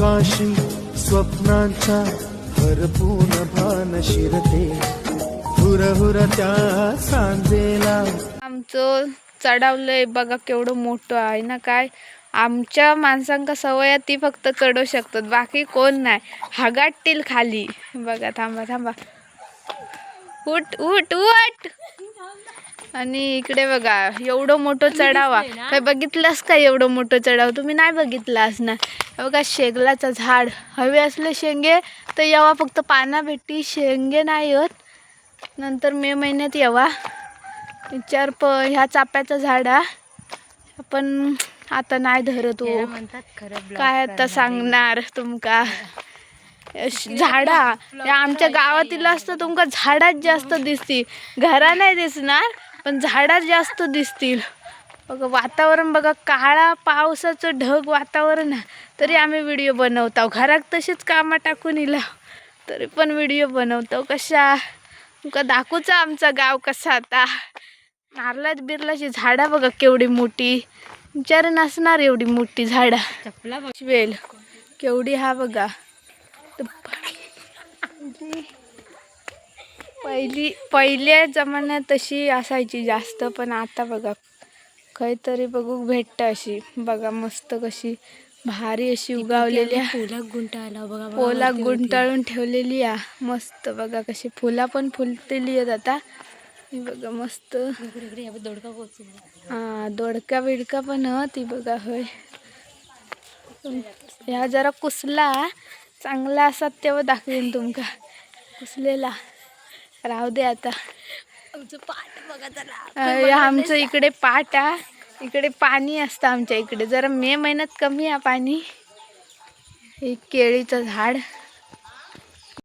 आकाशी स्वप्नांचा हरपून भान शिरते, हुरहुर त्या सांजेला. आमचं चढावलंय बघा केवढं मोठं आहे ना. काय आमच्या माणसांका सवय ती फक्त चढू शकतात, बाकी कोण नाही. हगाटतील खाली बघा. थांबा थांबा, उठ उठ उठ. आणि इकडे बघा एवढं मोठं चढावा. काय बघितलंस का एवढं मोठं चढाव? तुम्ही नाही बघितलास ना. बघा शेगलाचं झाड. हवे असले शेंगे तर यावा, फक्त पाना भेटी, शेंगे नाही होत. नंतर मे महिन्यात यावा. ह्या चाप्याचं झाड आपण आता नाही धरत हो. काय आता सांगणार तुमका. झाडा या आमच्या गावातील असतं तुमका झाडात जास्त दिसतील, घरा नाही दिसणार पण झाडात जास्त दिसतील. बघा वातावरण बघा, काळा पावसाचं ढग वातावरण आहे, तरी आम्ही व्हिडिओ बनवतो. घरात तशीच कामं टाकून इला तरी पण व्हिडिओ बनवतो. कशा तुमका दाखवचा आमचा गाव कसा. आता नारळात बिरलाची झाडा बघा केवढी मोठी, विचार नसणार एवढी मोठी झाडा. वेल केवढी हा बघा. पहिल्या जमान्यात तशी असायची जास्त, पण आता बघा काहीतरी बघू भेटत अशी. बघा मस्त कशी भारी अशी उगावलेली, पोला गुंटाळून ठेवलेली आहे. मस्त बघा कशी फुला पण फुलतेली आहेत आता. बघा मस्त. हा दोडका बिडका पण ती बघा. होय ह्या जरा कुसला चांगला असा तेव्हा दाखवेन तुमका. कुसलेला राहू दे आता. आमचं पाट बघा जरा. आमचं इकडे पाट इकडे पाणी असतं आमच्या इकडे. जरा मे महिन्यात कमी आहे पाणी. हे केळीचं झाड.